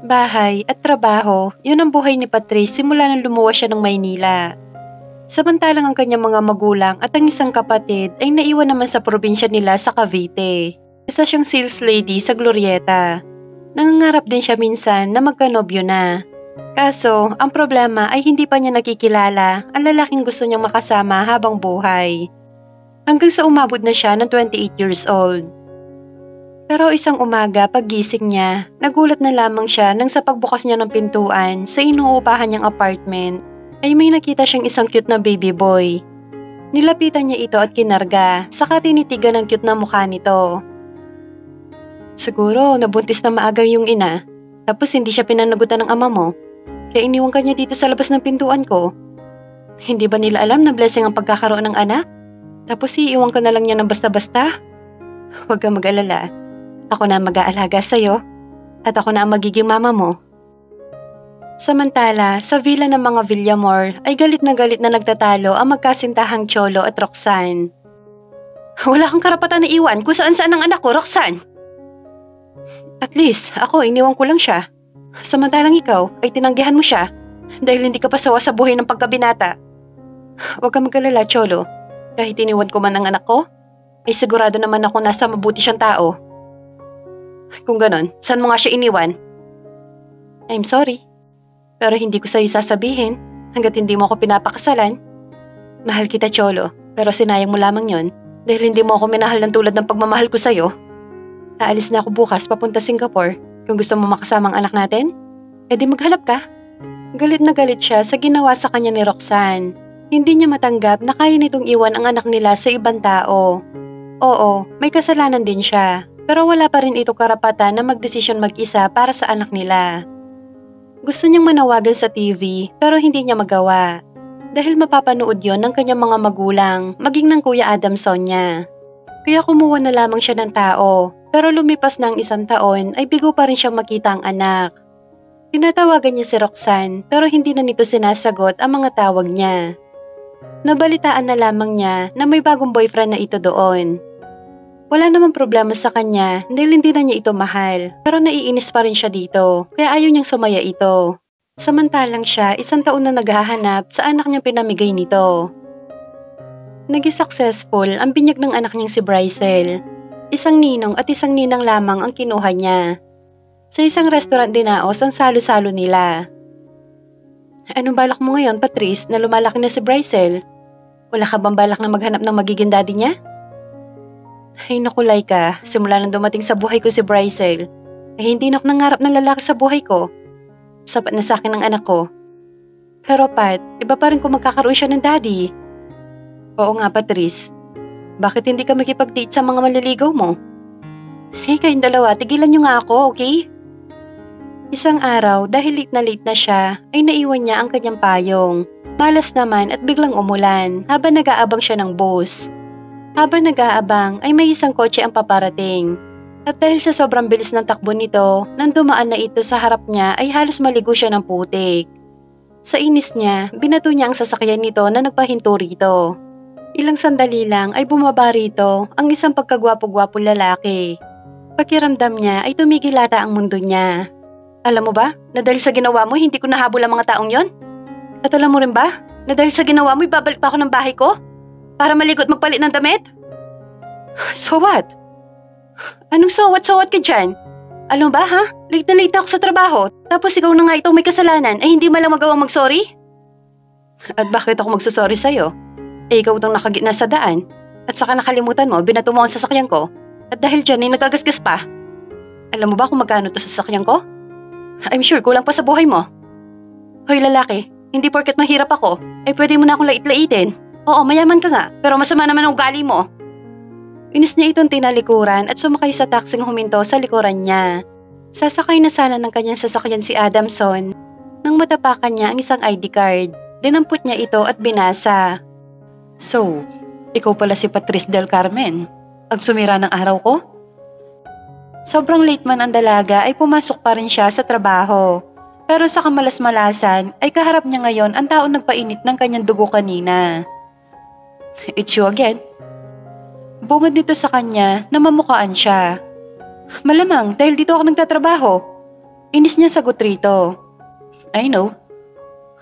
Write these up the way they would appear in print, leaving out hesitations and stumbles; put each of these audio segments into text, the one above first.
Bahay at trabaho, yun ang buhay ni Patrice simula nang lumuwas siya ng Maynila. Samantalang ang kanyang mga magulang at ang isang kapatid ay naiwan naman sa probinsya nila sa Cavite. Isa siyang sales lady sa Glorieta. Nangangarap din siya minsan na magkanobyo na. Kaso, ang problema ay hindi pa niya nakikilala ang lalaking gusto niyang makasama habang buhay. Hanggang sa umabot na siya ng 28 years old. Pero isang umaga paggising niya, nagulat na lamang siya nang sa pagbukas niya ng pintuan sa inuupahan niyang apartment ay may nakita siyang isang cute na baby boy. Nilapitan niya ito at kinarga, saka tinitigan ang cute na mukha nito. Siguro nabuntis na maaga yung ina, tapos hindi siya pinanagutan ng ama mo, kaya iniwan ka niya dito sa labas ng pintuan ko. Hindi ba nila alam na blessing ang pagkakaroon ng anak? Tapos iiwan ka na lang niya ng basta-basta? Huwag kang mag-alala. Ako na mag-aalaga sa'yo at ako na ang magiging mama mo. Samantala, sa villa ng mga Villamor ay galit na nagtatalo ang magkasintahang Cholo at Roxanne. Wala kang karapatan na iwan kung saan-saan ang anak ko, Roxanne. At least, ako iniwan ko lang siya. Samantalang ikaw ay tinanggihan mo siya dahil hindi ka pa sawa sa buhay ng pagkabinata. Huwag kang mag-alala, Cholo. Kahit iniwan ko man ang anak ko, ay sigurado naman ako nasa mabuti siyang tao. Kung ganon, saan mo nga siya iniwan? I'm sorry, pero hindi ko sa'yo sasabihin hanggat hindi mo ako pinapakasalan. Mahal kita, Cholo, pero sinayang mo lamang yon dahil hindi mo ako minahal ng tulad ng pagmamahal ko sa'yo. Aalis na ako bukas papunta Singapore. Kung gusto mo makasama ang anak natin, edi maghanap ka. Galit na galit siya sa ginawa sa kanya ni Roxanne. Hindi niya matanggap na kaya nitong iwan ang anak nila sa ibang tao. Oo, may kasalanan din siya. Pero wala pa rin ito karapatan na magdesisyon mag-isa para sa anak nila. Gusto niyang manawagan sa TV pero hindi niya magawa. Dahil mapapanood yon ng kanyang mga magulang, maging ng Kuya Adamson niya. Kaya kumuha na lamang siya ng tao. Pero lumipas na ang 1 taon ay bigo pa rin siyang makita ang anak. Tinatawagan niya si Roxanne pero hindi na nito sinasagot ang mga tawag niya. Nabalitaan na lamang niya na may bagong boyfriend na ito doon. Wala namang problema sa kanya dahil hindi na niya ito mahal pero naiinis pa rin siya dito kaya ayaw niyang sumaya ito. Samantalang siya 1 taon na naghahanap sa anak niyang pinamigay nito. Naging successful ang binyag ng anak niyang si Brycel. Isang ninong at isang ninang lamang ang kinuha niya. Sa isang restaurant dinaos ang salo-salo nila. Anong balak mo ngayon, Patrice, na lumalaki na si Brycel? Wala ka bang balak na maghanap ng magiging daddy niya? Ay naku, Laika, simula nang dumating sa buhay ko si Brycel, ay hindi na ako nangarap ng lalaki sa buhay ko. Sapat na sa akin ang anak ko. Pero Pat, iba pa rin kung magkakaroon siya ng daddy. Oo nga, Patrice. Bakit hindi ka makipag-date sa mga maliligaw mo? Hey, kayong dalawa, tigilan niyo nga ako, okay? Isang araw, dahil late na siya, ay naiwan niya ang kanyang payong. Malas naman at biglang umulan habang nag-aabang siya ng bus. Habang nag-aabang ay may isang kotse ang paparating. At dahil sa sobrang bilis ng takbo nito, nang dumaan na ito sa harap niya ay halos maligo siya ng putik. Sa inis niya, binato niya ang sasakyan nito na nagpahinto rito. Ilang sandali lang ay bumaba rito ang isang pagkagwapo-gwapo lalaki. Pakiramdam niya ay tumigil ata ang mundo niya. Alam mo ba, na dahil sa ginawa mo hindi ko nahabol ang mga taong yon? At alam mo rin ba, na dahil sa ginawa mo ibabalik pa ako ng bahay ko? Para maligo at magpalit ng damit? So what? Anong so what ka dyan? Alam ba ha? Late na ako sa trabaho. Tapos ikaw na nga itong may kasalanan ay hindi malang magawang mag-sorry? At bakit ako magsasorry sa'yo? Eh ikaw itong nakagitna sa daan. At saka nakalimutan mo, binato mo ang sasakyan ko. At dahil dyan ay nagagasgas pa. Alam mo ba kung magkano to sa sasakyan ko? I'm sure kulang pa sa buhay mo. Hoy lalaki, hindi porket mahirap ako, ay pwede mo na akong lait-laitin. Oo, mayaman ka nga, pero masama naman ang ugali mo. Inis niya itong tinalikuran at sumakay sa taksing huminto sa likuran niya. Sasakay na sana ng kanyang sasakyan si Adamson. Nang matapakan niya ang isang ID card, dinampot niya ito at binasa. So, ikaw pala si Patrice Del Carmen, ang sumira ng araw ko? Sobrang late man ang dalaga ay pumasok pa rin siya sa trabaho. Pero sa kamalas-malasan ay kaharap niya ngayon ang taong nagpainit ng kanyang dugo kanina. It's you again. Bungad nito sa kanya na mamukhaan siya. Malamang dahil dito ako nagtatrabaho. Inis niya sagot rito. I know.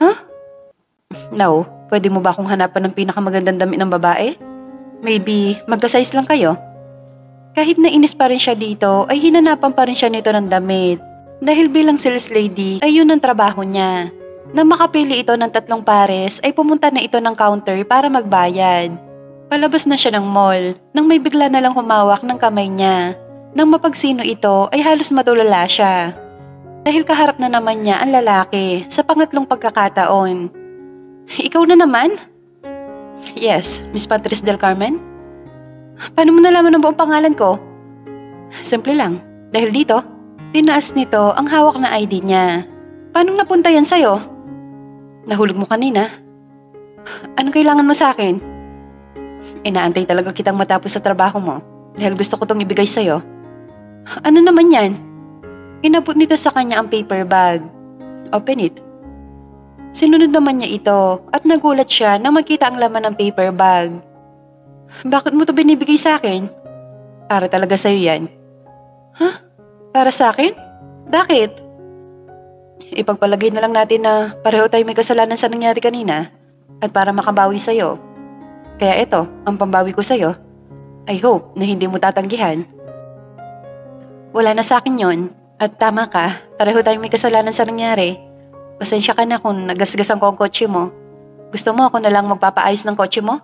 Huh? No, pwede mo ba akong hanapan ng pinakamagandang damit ng babae? Maybe magka-size lang kayo? Kahit na inis pa rin siya dito, ay hinanapan pa rin siya nito ng damit. Dahil bilang sales lady, ay yun ang trabaho niya. Nang makapili ito ng 3 pares, ay pumunta na ito ng counter para magbayad. Palabas na siya ng mall, nang may bigla na lang humawak ng kamay niya. Nang mapagsino ito, ay halos matulala siya. Dahil kaharap na naman niya ang lalaki sa pangatlong pagkakataon. Ikaw na naman? Yes, Miss Patrice del Carmen? Paano mo nalaman ang buong pangalan ko? Simple lang, dahil dito, tinaas nito ang hawak na ID niya. Paano napunta yan sa'yo? Nahulog mo kanina. Anong kailangan mo sa akin? Inaantay talaga kitang matapos sa trabaho mo dahil gusto ko tong ibigay sa'yo. Ano naman yan? Inabot nito sa kanya ang paper bag. Open it. Sinunod naman niya ito at nagulat siya nang makita ang laman ng paper bag. Bakit mo to binibigay sa akin? Para talaga sa'yo yan. Huh? Para sa akin? Bakit? Ipagpalagay na lang natin na pareho tayo may kasalanan sa nangyari kanina at para makabawi sa'yo. Kaya ito, ang pambawi ko sa'yo. I hope na hindi mo tatanggihan. Wala na sa akin yon. At tama ka, pareho tayong may kasalanan sa nangyari. Pasensya ka na kung nagasgasan ko ang kotse mo. Gusto mo ako na lang magpapaayos ng kotse mo?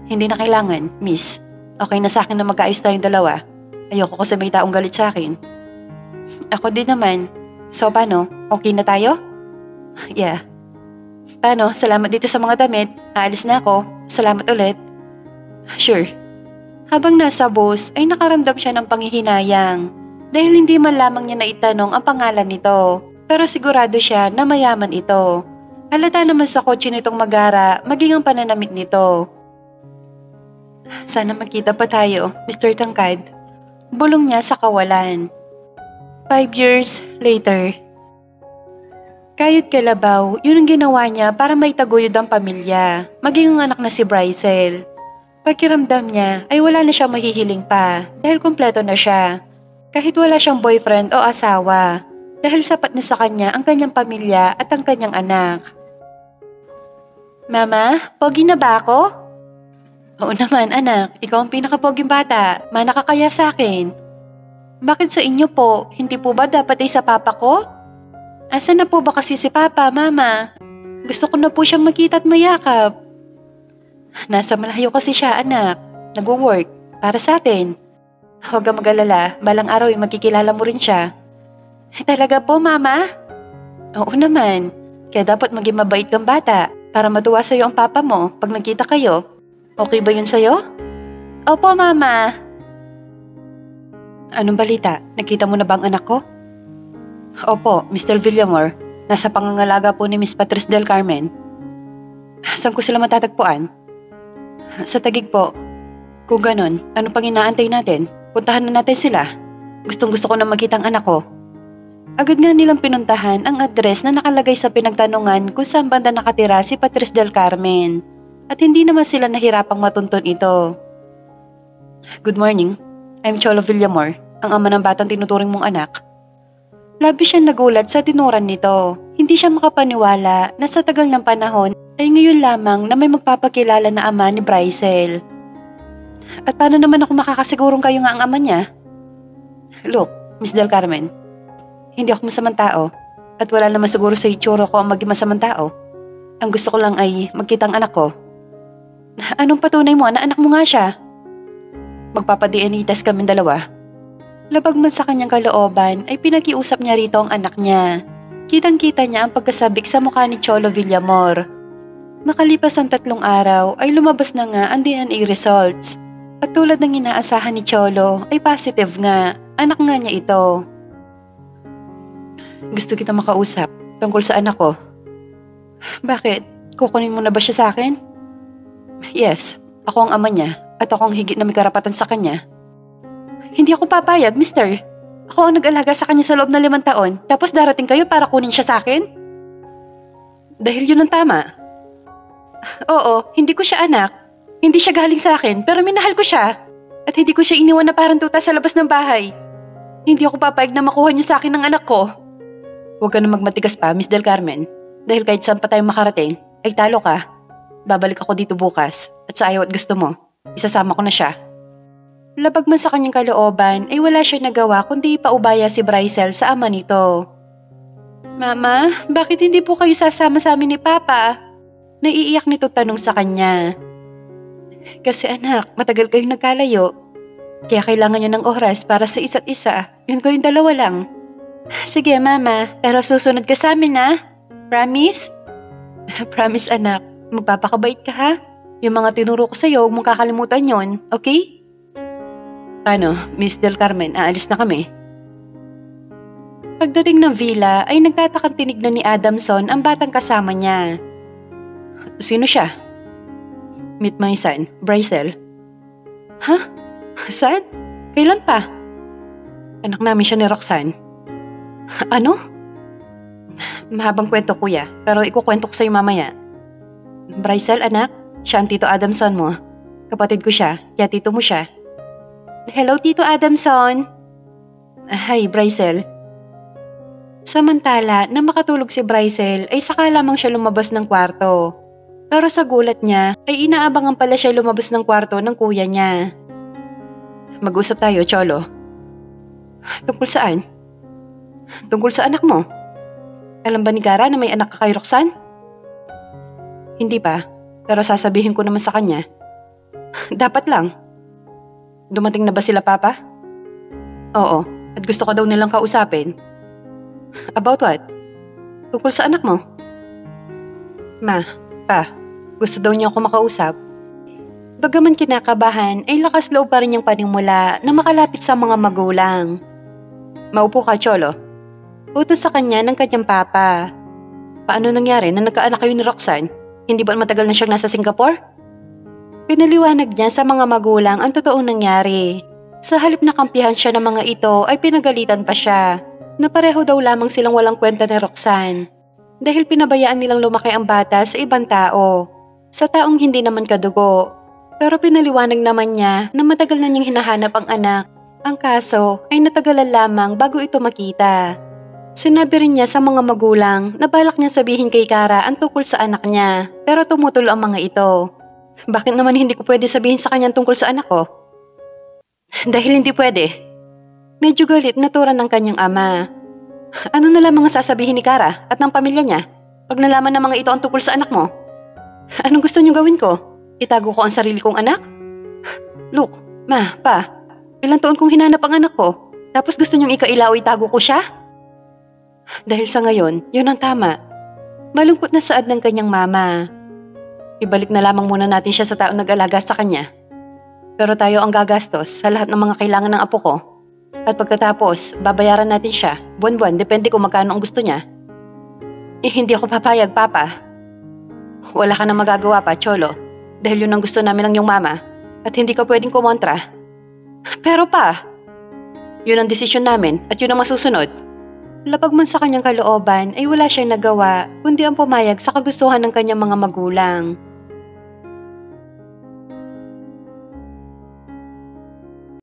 Hindi na kailangan, miss. Okay na sa akin na magkaayos tayong dalawa. Ayoko kasi may taong galit sa akin. Ako din naman. So paano? Okay na tayo? Yeah. Paano? Salamat dito sa mga damit. Aalis na ako. Salamat ulit. Sure. Habang nasa bus ay nakaramdam siya ng panghihinayang. Dahil hindi man lamang niya naitanong ang pangalan nito. Pero sigurado siya na mayaman ito. Halata naman sa kotse nitong Magara maging ang pananamit nito. Sana magkita pa tayo, Mr. Tangkad. Bulong niya sa kawalan. 5 years later. Kayod kalabaw, yun ang ginawa niya para maitaguyod ang pamilya, maging ang anak na si Brycel. Pakiramdam niya ay wala na siya mahihiling pa dahil kumpleto na siya. Kahit wala siyang boyfriend o asawa, dahil sapat na sa kanya ang kanyang pamilya at ang kanyang anak. Mama, pogi na ba ako? Oo naman anak, ikaw ang pinakapoging bata, manakakaya sa akin. Bakit sa inyo po? Hindi po ba dapat ay sa papa ko? Asan na po ba kasi si papa, mama? Gusto ko na po siyang makita at mayakap. Nasa malayo kasi siya anak, nag-work para sa atin. Huwag kang mag-alala, balang araw ay magkikilala mo rin siya. Talaga po mama? Oo naman, kaya dapat maging mabait kang bata para matuwa sa'yo ang papa mo pag nagkita kayo. Okay ba yun sa'yo? Opo, mama. Anong balita? Nakita mo na ba ang anak ko? Opo, Mr. Villamor. Nasa pangangalaga po ni Miss Patrice del Carmen. Saan ko sila matatagpuan? Sa Taguig po. Kung ganon, ano pang inaantay natin? Puntahan na natin sila. Gustong gusto ko na makita ang anak ko. Agad nga nilang pinuntahan ang address na nakalagay sa pinagtanungan kung saan banda nakatira si Patrice del Carmen. At hindi naman sila nahirapang matunton ito. Good morning. I'm Cholo Villamor, ang ama ng batang tinuturing mong anak. Labis siyang nagulat sa tinuran nito. Hindi siya makapaniwala na sa tagal ng panahon ay ngayon lamang na may magpapakilala na ama ni Brycel. At paano naman ako makakasigurong kayo nga ang ama niya? Look, Miss Del Carmen, hindi ako masamang tao at wala naman siguro sa itsura ko ang maging masamang tao. Ang gusto ko lang ay magkita ang anak ko. Anong patunay mo na anak mo nga siya? Magpapa-DNA test kami dalawa. Labag man sa kanyang kalooban ay pinag-iusap niya rito ang anak niya. Kitang-kita niya ang pagkasabik sa mukha ni Cholo Villamor. Makalipas ang 3 araw ay lumabas na nga ang DNA results. At tulad ng inaasahan ni Cholo ay positive nga, anak nga niya ito. Gusto kita makausap tungkol sa anak ko. Bakit? Kukunin mo na ba siya sa akin? Yes, ako ang ama niya at ako ang higit na may karapatan sa kanya. Hindi ako papayag, mister. Ako ang nag-alaga sa kanya sa loob ng 5 taon tapos darating kayo para kunin siya sa akin? Dahil yun ang tama. Oo, hindi ko siya anak. Hindi siya galing sa akin pero minahal ko siya. At hindi ko siya iniwan na parang tuta sa labas ng bahay. Hindi ako papayag na makuha niyo sa akin ng anak ko. Huwag ka na magmatigas pa, Miss Del Carmen. Dahil kahit saan pa tayo makarating, ay talo ka. Babalik ako dito bukas at sa ayaw at gusto mo, isasama ko na siya. Labag man sa kanyang kalooban ay wala siya nagawa kundi paubaya si Brycel sa ama nito. Mama, bakit hindi po kayo sasama sa amin ni Papa? Naiiyak nito tanong sa kanya. Kasi anak, matagal kayong nagkalayo. Kaya kailangan niyo ng oras para sa isa't isa. Yun kayong dalawa lang. Sige mama, pero susunod ka sa amin ha? Promise? Promise anak, magpapakabait ka ha? Yung mga tinuro ko sa'yo, huwag mong kakalimutan yon, okay? Ano, Miss Del Carmen, aalis na kami. Pagdating ng villa ay nagtatakang tinignan ni Adamson ang batang kasama niya. Sino siya? Meet my son, Brycel. Ha? Saan? Kailan pa? Anak namin siya ni Roxanne. Ano? Mahabang kwento kuya, pero ikukwento ko sa'yo mamaya. Brycel anak, siya ang Tito Adamson mo. Kapatid ko siya, kaya tito mo siya. Hello Tito Adamson. Hi Brycel. Samantala na makatulog si Brycel ay saka lamang siya lumabas ng kwarto. Pero sa gulat niya ay inaabangan pala siya lumabas ng kwarto ng kuya niya. Mag-usap tayo, Cholo. Tungkol saan? Tungkol sa anak mo. Alam ba ni Kara na may anak ka kay Roxanne? Hindi pa, pero sasabihin ko naman sa kanya. Dapat lang. Dumating na ba sila Papa? Oo, at gusto ko daw nilang kausapin. About what? Tungkol sa anak mo. Ma, Pa, gusto daw niya ako makausap. Bagaman kinakabahan ay lakas loob pa rin niyang panimula na makalapit sa mga magulang. Maupo ka, Cholo. Utos sa kanya ng kanyang papa. Paano nangyari na nagkaanak kayo ni Roxanne? Hindi ba matagal na siyang nasa Singapore? Pinaliwanag niya sa mga magulang ang totoong nangyari. Sa halip na kampihan siya ng mga ito ay pinagalitan pa siya na pareho daw lamang silang walang kwenta ni Roxanne. Dahil pinabayaan nilang lumaki ang bata sa ibang tao, sa taong hindi naman kadugo. Pero pinaliwanag naman niya na matagal na niyang hinahanap ang anak. Ang kaso ay natagalan lamang bago ito makita. Sinabi rin niya sa mga magulang na balak niya sabihin kay Kara ang tungkol sa anak niya, pero tumutulo ang mga ito. Bakit naman hindi ko pwede sabihin sa kanya tungkol sa anak ko? Dahil hindi pwede. Medyo galit na tura ng kanyang ama. Ano na lamang ang sasabihin ni Kara at ng pamilya niya pag nalaman ng mga ito ang tungkol sa anak mo? Anong gusto niyong gawin ko? Itago ko ang sarili kong anak? Look, Ma, Pa, ilang taon kong hinanap ang anak ko, tapos gusto niyong ikaila o itago ko siya? Dahil sa ngayon, yun ang tama. Malungkot na saad ng kanyang mama. Ibalik na lamang muna natin siya sa taong nag-alaga sa kanya. Pero tayo ang gagastos sa lahat ng mga kailangan ng apo ko. At pagkatapos, babayaran natin siya, buwan-buwan, depende kung magkano ang gusto niya. Hindi ako papayag, Papa. Wala ka na magagawa pa, Cholo. Dahil yun ang gusto namin ng iyong mama. At hindi ka pwedeng kumontra. Pero Pa, yun ang desisyon namin at yun ang masusunod. Lapag man sa kanyang kalooban ay wala siyang nagawa kundi ang pumayag sa kagustuhan ng kanyang mga magulang.